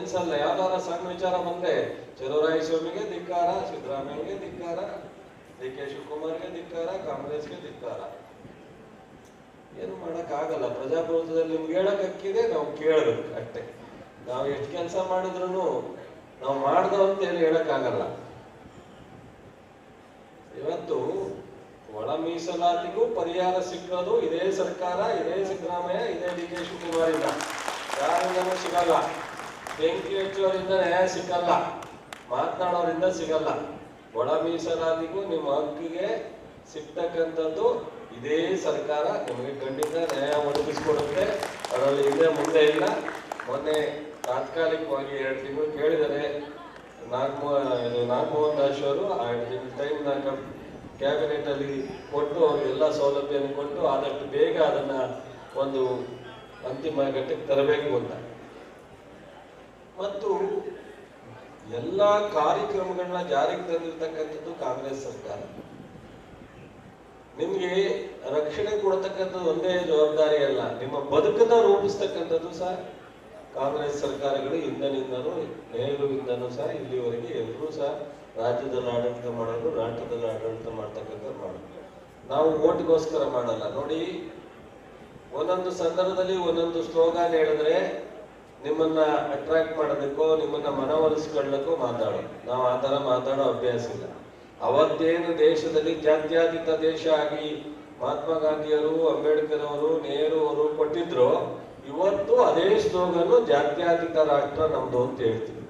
ನಿಲ್ಸಲ್ಲ. ಯಾವ್ದಾರ ಸಣ್ಣ ವಿಚಾರ ಬಂದ್ರೆ ಚಲುವರಾಯಸ್ವಾಮಿಗೆ ಧಿಕ್ಕಾರ, ಸಿದ್ದರಾಮಯ್ಯಗೆ ಧಿಕ್ಕಾರ, ಡಿ ಕೆ ಶಿವಕುಮಾರ್ಗೆ ಧಿಕ್ಕಾರ, ಕಾಂಗ್ರೆಸ್ಗೆ ಧಿಕ್ಕಾರ. ಏನು ಮಾಡಕ್ ಆಗಲ್ಲ. ಪ್ರಜಾಪ್ರಭುತ್ವದಲ್ಲಿ ನಿಮ್ಗೆ ಹೇಳಕ್ ಹಕ್ಕಿದೆ, ನಾವು ಕೇಳಬೇಕು ಅಷ್ಟೇ. ನಾವು ಎಷ್ಟು ಕೆಲಸ ಮಾಡಿದ್ರು ನಾವು ಮಾಡ್ದ ಅಂತ ಹೇಳಕ್ ಆಗಲ್ಲ. ಇವತ್ತು ಒಳ ಮೀಸಲಾತಿಗೂ ಪರಿಹಾರ ಸಿಕ್ಕೋದು ಇದೇ ಸರ್ಕಾರ, ಇದೇ ಸಿದ್ದರಾಮಯ್ಯ, ಇದೇ ಡಿ ಕೆ ಶಿವಕುಮಾರಿಂದ. ಯಾರಿಂದನೂ ಸಿಗಲ್ಲ. ಬೆಂಕಿ ಹಚ್ಚೋರಿಂದ ನ್ಯಾಯ ಸಿಗಲ್ಲ, ಮಾತನಾಡೋರಿಂದ ಸಿಗಲ್ಲ. ಒಳ ಮೀಸಲಾತಿಗೂ ನಿಮ್ಮ ಹಕ್ಕಿಗೆ ಸಿಗ್ತಕ್ಕಂಥದ್ದು ಇದೇ ಸರ್ಕಾರ ನಿಮಗೆ ಖಂಡಿತ ನ್ಯಾಯ ಒದಗಿಸ್ಕೊಡುತ್ತೆ. ಅದರಲ್ಲಿ ಹಿಂದೆ ಮುಂದೆ ಇಲ್ಲ. ಮೊನ್ನೆ ತಾತ್ಕಾಲಿಕವಾಗಿ 2 ತಿಂಗಳು ಕೇಳಿದರೆ ನಾಗಮೋಹನ್ ದಾಸ್ ಅವರು ಆ 2 ತಿಂಗಳ ಟೈಮ್ ಕ್ಯಾಬಿನೆಟ್ ಅಲ್ಲಿ ಕೊಟ್ಟು ಅವ್ರಿಗೆಲ್ಲ ಸೌಲಭ್ಯವನ್ನು ಕೊಟ್ಟು ಆದಷ್ಟು ಬೇಗ ಅದನ್ನ ಒಂದು ಅಂತಿಮ ಘಟ್ಟಕ್ಕೆ ತರಬೇಕು ಅಂತ. ಮತ್ತು ಎಲ್ಲ ಕಾರ್ಯಕ್ರಮಗಳನ್ನ ಜಾರಿಗೆ ತಂದಿರ್ತಕ್ಕಂಥದ್ದು ಕಾಂಗ್ರೆಸ್ ಸರ್ಕಾರ. ನಿಮ್ಗೆ ರಕ್ಷಣೆ ಕೊಡತಕ್ಕಂಥದ್ದು ಒಂದೇ ಜವಾಬ್ದಾರಿ ಅಲ್ಲ, ನಿಮ್ಮ ಬದುಕನ್ನ ರೂಪಿಸ್ತಕ್ಕಂಥದ್ದು ಸಹ ಕಾಂಗ್ರೆಸ್ ಸರ್ಕಾರಗಳು ಹಿಂದಿನಿಂದನೂ, ನೆಹರುವಿಂದನೂ ಸಹ ಇಲ್ಲಿವರೆಗೆ ಎಲ್ಲರೂ ಸಹ ರಾಜ್ಯದಲ್ಲಿ ಆಡಳಿತ ಮಾಡೋದು, ರಾಷ್ಟ್ರದಲ್ಲಿ ಆಡಳಿತ ಮಾಡ್ತಕ್ಕಂಥದ್ದು ಮಾಡೋದು. ನಾವು ಓಟ್ಗೋಸ್ಕರ ಮಾಡಲ್ಲ. ನೋಡಿ, ಒಂದೊಂದು ಸಂದರ್ಭದಲ್ಲಿ ಒಂದೊಂದು ಸ್ಲೋಗಾನ್ ಹೇಳಿದ್ರೆ ನಿಮ್ಮನ್ನ ಅಟ್ರಾಕ್ಟ್ ಮಾಡೋದಕ್ಕೋ ನಿಮ್ಮನ್ನ ಮನವೊಲಿಸ್ಕೊಳ್ಳಕ್ಕೋ ಮಾತಾಡೋದು. ನಾವು ಆ ತರ ಮಾತಾಡೋ ಅಭ್ಯಾಸ ಇಲ್ಲ. ಅವತ್ತೇನು ದೇಶದಲ್ಲಿ ಜಾತ್ಯತೀತ ದೇಶ ಆಗಿ ಮಹಾತ್ಮ ಗಾಂಧಿಯವರು, ಅಂಬೇಡ್ಕರ್ ಅವರು, ನೆಹರು ಅವರು ಕೊಟ್ಟಿದ್ರು, ಇವತ್ತು ಅದೇ ಸ್ಲೋಗನ್ನು ಜಾತ್ಯತೀತ ರಾಷ್ಟ್ರ ನಮ್ದು ಅಂತ ಹೇಳ್ತೀವಿ.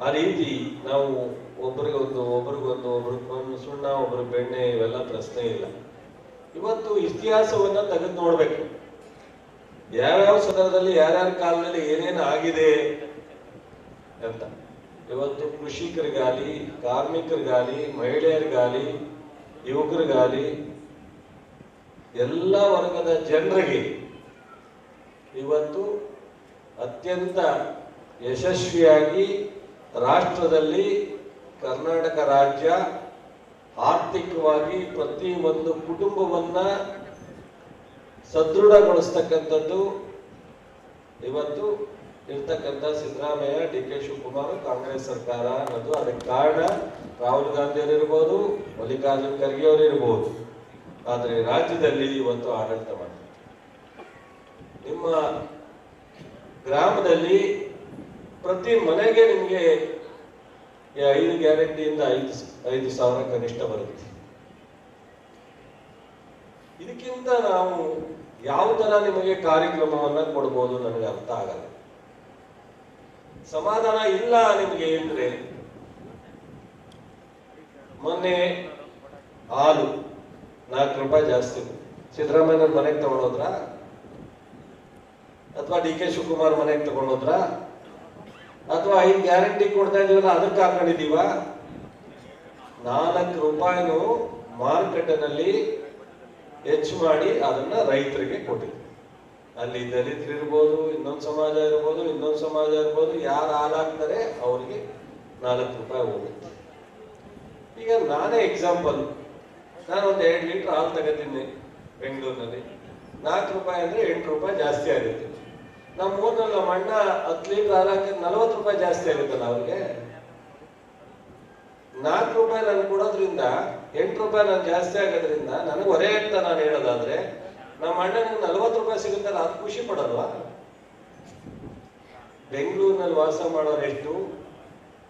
ಆ ರೀತಿ ನಾವು ಒಬ್ರಿಗೊಂದು ಸುಣ್ಣ, ಒಬ್ರು ಬೆಣ್ಣೆ, ಇವೆಲ್ಲ ಪ್ರಶ್ನೆ ಇಲ್ಲ. ಇವತ್ತು ಇತಿಹಾಸವನ್ನ ತೆಗೆದು ನೋಡ್ಬೇಕು. ಯಾವ್ಯಾವ ಸಂದರ್ಭದಲ್ಲಿ ಯಾರ್ಯಾರ ಕಾಲದಲ್ಲಿ ಏನೇನು ಆಗಿದೆ ಅಂತ. ಇವತ್ತು ಕೃಷಿಕರಿಗಾಲಿ, ಕಾರ್ಮಿಕರಿಗಾಲಿ, ಮಹಿಳೆಯರಿಗಾಲಿ, ಯುವಕರಿಗಾಲಿ, ಎಲ್ಲ ವರ್ಗದ ಜನರಿಗೆ ಇವತ್ತು ಅತ್ಯಂತ ಯಶಸ್ವಿಯಾಗಿ ರಾಷ್ಟ್ರದಲ್ಲಿ ಕರ್ನಾಟಕ ರಾಜ್ಯ ಆರ್ಥಿಕವಾಗಿ ಪ್ರತಿ ಒಂದು ಕುಟುಂಬವನ್ನ ಸದೃಢಗೊಳಿಸ್ತಕ್ಕಂಥದ್ದು ಇವತ್ತು ಇರ್ತಕ್ಕಂಥ ಸಿದ್ದರಾಮಯ್ಯ, ಡಿ ಕೆ ಶಿವಕುಮಾರ್, ಕಾಂಗ್ರೆಸ್ ಸರ್ಕಾರ ಅನ್ನೋದು. ಅದಕ್ಕೆ ಕಾರಣ ರಾಹುಲ್ ಗಾಂಧಿ ಅವರಿರ್ಬೋದು, ಮಲ್ಲಿಕಾರ್ಜುನ್ ಖರ್ಗೆ ಅವರಿರ್ಬೋದು. ಆದ್ರೆ ರಾಜ್ಯದಲ್ಲಿ ಇವತ್ತು ಆಡಳಿತ ಮಾಡ್ತಾರೆ. ನಿಮ್ಮ ಗ್ರಾಮದಲ್ಲಿ ಪ್ರತಿ ಮನೆಗೆ ನಿಮ್ಗೆ 5 ಗ್ಯಾರಂಟಿಯಿಂದ 5,000 ಕನಿಷ್ಠ ಬರುತ್ತೆ. ಇದಕ್ಕಿಂತ ನಾವು ಯಾವ ತರ ನಿಮಗೆ ಕಾರ್ಯಕ್ರಮವನ್ನ ಕೊಡ್ಬೋದು ನನಗೆ ಅರ್ಥ ಆಗಲ್ಲ. ಸಮಾಧಾನ ಇಲ್ಲ ನಿಮ್ಗೆ ಅಂದ್ರೆ, ಮೊನ್ನೆ ಹಾಲು 4 ರೂಪಾಯಿ ಜಾಸ್ತಿ ಸಿದ್ದರಾಮಯ್ಯ ಮನೆಗೆ ತಗೊಂಡೋದ್ರ ಅಥವಾ ಡಿ ಕೆ ಶಿವಕುಮಾರ್ ಮನೆಗೆ ತಗೊಂಡೋದ್ರ ಅಥವಾ 5 ಗ್ಯಾರಂಟಿ ಕೊಡ್ತಾ ಇದೀವಲ್ಲ ಅದಕ್ಕೆ ಹಾಕೊಂಡಿದೀವ? 4 ರೂಪಾಯಿನೂ ಮಾರುಕಟ್ಟೆನಲ್ಲಿ ಹೆಚ್ಚು ಮಾಡಿ ಅದನ್ನ ರೈತರಿಗೆ ಕೊಟ್ಟಿದ್ವಿ. ಅಲ್ಲಿ ದಲಿತರು ಇರ್ಬೋದು, ಇನ್ನೊಂದು ಸಮಾಜ ಇರ್ಬೋದು, ಯಾರು ಹಾಲಾಗ್ತಾರೆ ಅವ್ರಿಗೆ 4 ರೂಪಾಯಿ ಹೋಗುತ್ತೆ. ಈಗ ನಾನೇ ಎಕ್ಸಾಂಪಲ್, ನಾನು ಒಂದು 2 ಲೀಟರ್ ಹಾಲು ತಗೋತೀನಿ ಬೆಂಗಳೂರಿನಲ್ಲಿ. 4 ರೂಪಾಯಿ ಅಂದ್ರೆ 8 ರೂಪಾಯಿ ಜಾಸ್ತಿ ಆಗುತ್ತೆ. ನಮ್ಮ ಊರಿನಲ್ಲಿ ನಮ್ಮ ಅಣ್ಣ 10 ಲೀಟರ್ ಹಾಲು ಹಾಕಿದ್ರೆ 40 ರೂಪಾಯಿ ಜಾಸ್ತಿ ಆಗುತ್ತಲ್ಲ ಅವ್ರಿಗೆ. 4 ರೂಪಾಯಿ ನಾನು ಕೊಡೋದ್ರಿಂದ 8 ರೂಪಾಯಿ ನಾನು ಜಾಸ್ತಿ ಆಗೋದ್ರಿಂದ ನನಗೆ ಹೊರೆ ಅಂತ ನಾನು ಹೇಳೋದಾದ್ರೆ, ನಮ್ಮ ಅಣ್ಣನಿಗೆ 40 ರೂಪಾಯಿ ಸಿಗುತ್ತಲ್ಲ, ಅದು ಖುಷಿ ಪಡಲ್ವಾ? ಬೆಂಗಳೂರಿನಲ್ಲಿ ವಾಸ ಮಾಡೋರು ಎಷ್ಟು,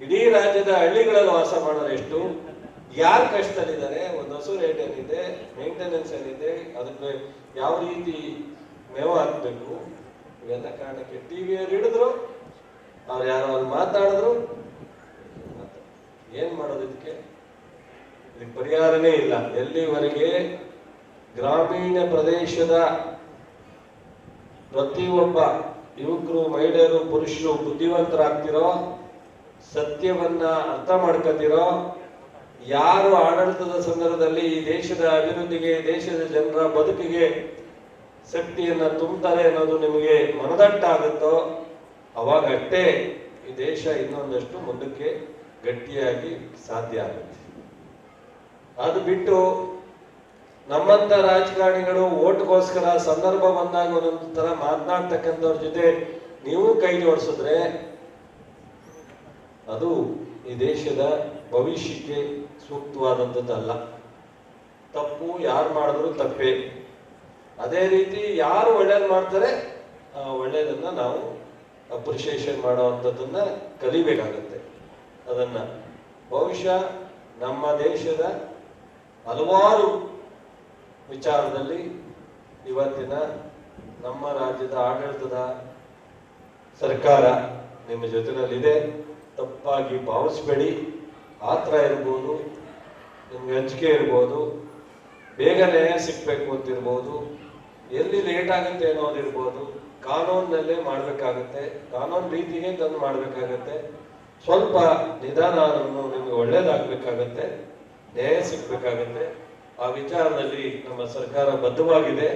ಇಡೀ ರಾಜ್ಯದ ಹಳ್ಳಿಗಳಲ್ಲಿ ವಾಸ ಮಾಡೋರು ಎಷ್ಟು, ಯಾರು ಕಷ್ಟದಲ್ಲಿದ್ದಾರೆ, ಒಂದು ಹಸು ರೇಟ್ ಏನಿದೆ, ಮೇಂಟೆನೆನ್ಸ್ ಏನಿದೆ, ಅದಕ್ಕೆ ಯಾವ ರೀತಿ ಮೇವು ಹಾಕ್ಬೇಕು, ಇವೆಲ್ಲ ಕಾರಣಕ್ಕೆ ಟಿವಿಯವ್ರು ಹಿಡಿದ್ರು, ಅವ್ರು ಯಾರೋ ಅಲ್ಲಿ ಮಾತಾಡಿದ್ರು. ಏನ್ ಮಾಡೋದು? ಇದಕ್ಕೆ ಪರಿಹಾರನೇ ಇಲ್ಲ. ಎಲ್ಲಿವರೆಗೆ ಗ್ರಾಮೀಣ ಪ್ರದೇಶದ ಪ್ರತಿಯೊಬ್ಬ ಯುವಕರು, ಮಹಿಳೆಯರು, ಪುರುಷರು ಬುದ್ಧಿವಂತರಾಗ್ತಿರೋ, ಸತ್ಯವನ್ನ ಅರ್ಥ ಮಾಡ್ಕೊತಿರೋ, ಯಾರು ಆಡಳಿತದ ಸಂದರ್ಭದಲ್ಲಿ ಈ ದೇಶದ ಅಭಿವೃದ್ಧಿಗೆ, ದೇಶದ ಜನರ ಬದುಕಿಗೆ ಶಕ್ತಿಯನ್ನ ತುಂಬುತ್ತಾರೆ ಅನ್ನೋದು ನಿಮಗೆ ಮನದಟ್ಟಾಗುತ್ತೋ, ಅವಾಗ ಅಷ್ಟೇ ಈ ದೇಶ ಇನ್ನೊಂದಷ್ಟು ಮುಂದಕ್ಕೆ ಗಟ್ಟಿಯಾಗಿ ಸಾಧ್ಯ ಆಗುತ್ತೆ. ಅದು ಬಿಟ್ಟು ನಮ್ಮಂತ ರಾಜಕಾರಣಿಗಳು ಓಟ್ಗೋಸ್ಕರ ಸಂದರ್ಭ ಬಂದಾಗ ಒಂದೊಂದು ತರ ಮಾತನಾಡ್ತಕ್ಕಂಥವ್ರ ಜೊತೆ ನೀವು ಕೈ ಜೋಡಿಸಿದ್ರೆ ಅದು ಈ ದೇಶದ ಭವಿಷ್ಯಕ್ಕೆ ಸೂಕ್ತವಾದಂಥದ್ದಲ್ಲ. ತಪ್ಪು ಯಾರು ಮಾಡಿದ್ರು ತಪ್ಪೇ. ಅದೇ ರೀತಿ ಯಾರು ಒಳ್ಳೇದು ಮಾಡ್ತಾರೆ ಆ ಒಳ್ಳೇದನ್ನ ನಾವು ಅಪ್ರಿಷಿಯೇಷನ್ ಮಾಡುವಂಥದ್ದನ್ನ ಕಲಿಬೇಕಾಗತ್ತೆ. ಅದನ್ನ ಬಹುಶಃ ನಮ್ಮ ದೇಶದ ಹಲವಾರು ವಿಚಾರದಲ್ಲಿ ಇವತ್ತಿನ ನಮ್ಮ ರಾಜ್ಯದ ಆಡಳಿತದ ಸರ್ಕಾರ ನಿಮ್ಮ ಜೊತೆನಲ್ಲಿದೆ. ತಪ್ಪಾಗಿ ಭಾವಿಸ್ಬೇಡಿ. ಆತರ ಇರ್ಬೋದು, ನಿಮ್ಗೆ ಹಂಚಿಕೆ ಇರ್ಬೋದು, ಬೇಗ ನ್ಯಾಯ ಸಿಗ್ಬೇಕು ಅಂತಿರ್ಬೋದು, ಎಲ್ಲಿ ಲೇಟ್ ಆಗುತ್ತೆ ಅನ್ನೋದಿರ್ಬೋದು, ಕಾನೂನಿನಲ್ಲೇ ಮಾಡ್ಬೇಕಾಗತ್ತೆ, ಕಾನೂನು ರೀತಿಗೆ ತಂದು ಮಾಡ್ಬೇಕಾಗತ್ತೆ. ಸ್ವಲ್ಪ ನಿಧಾನ ಆದ್ರೂ ನಿಮ್ಗೆ ಒಳ್ಳೇದಾಗ್ಬೇಕಾಗತ್ತೆ, ನ್ಯಾಯ ಸಿಗ್ಬೇಕಾಗತ್ತೆ. ಆ ವಿಚಾರದಲ್ಲಿ ನಮ್ಮ ಸರ್ಕಾರ ಬದ್ಧವಾಗಿದೆ.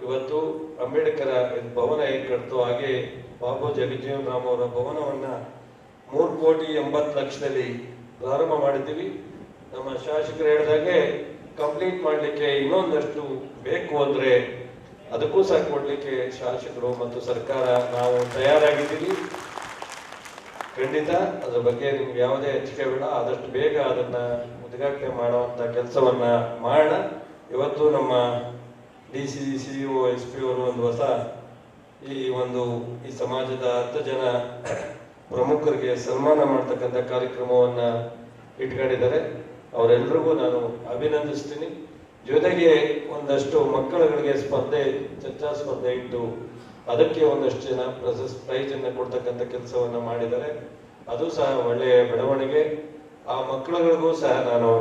ಇವತ್ತು ಅಂಬೇಡ್ಕರ್ ಭವನ ಹೇಗೆ ಕಟ್ತು ಹಾಗೆ ಬಾಬು ಜಗಜೀವನ್ ರಾಮ್ ಅವರ ಭವನವನ್ನ 3,80,00,000ದಲ್ಲಿ ಪ್ರಾರಂಭ ಮಾಡಿದ್ದೀವಿ. ನಮ್ಮ ಶಾಸಕರು ಹೇಳಿದಾಗೆ ಕಂಪ್ಲೀಟ್ ಮಾಡಲಿಕ್ಕೆ ಇನ್ನೊಂದಷ್ಟು ಬೇಕು ಅಂದ್ರೆ ಅದಕ್ಕೂ ಸಹ ಕೊಡ್ಲಿಕ್ಕೆ ಶಾಸಕರು ಮತ್ತು ಸರ್ಕಾರ ನಾವು ತಯಾರಾಗಿದ್ದೀವಿ. ಖಂಡಿತ ಅದ್ರ ಬಗ್ಗೆ ನಿಮ್ಗೆ ಯಾವುದೇ ಹಂಚಿಕೆ ಬೇಡ. ಆದಷ್ಟು ಬೇಗ ಅದನ್ನ ಉದ್ಘಾಟನೆ ಮಾಡುವಂತ ಕೆಲಸವನ್ನ ಮಾಡೋಣ. ಇವತ್ತು ನಮ್ಮ DC, CO, SP ಅವರು ಒಂದು ಹೊಸ ಈ ಸಮಾಜದ 10 ಜನ ಪ್ರಮುಖರಿಗೆ ಸನ್ಮಾನ ಮಾಡ್ತಕ್ಕಂಥ ಕಾರ್ಯಕ್ರಮವನ್ನ ಇಟ್ಕೊಂಡಿದ್ದಾರೆ. ಅವರೆಲ್ಲರಿಗೂ ನಾನು ಅಭಿನಂದಿಸ್ತೀನಿ. ಜೊತೆಗೆ ಒಂದಷ್ಟು ಮಕ್ಕಳುಗಳಿಗೆ ಚರ್ಚಾ ಸ್ಪರ್ಧೆ ಇಟ್ಟು ಅದಕ್ಕೆ ಒಂದಷ್ಟು ಜನ ಪ್ರೈಸ್ ಅನ್ನ ಕೊಡ್ತಕ್ಕಂಥ ಕೆಲಸವನ್ನ ಮಾಡಿದ್ದಾರೆ. ಅದು ಸಹ ಒಳ್ಳೆಯ ಬೆಳವಣಿಗೆ. ಆ ಮಕ್ಕಳುಗಳಿಗೂ ಸಹ ನಾನು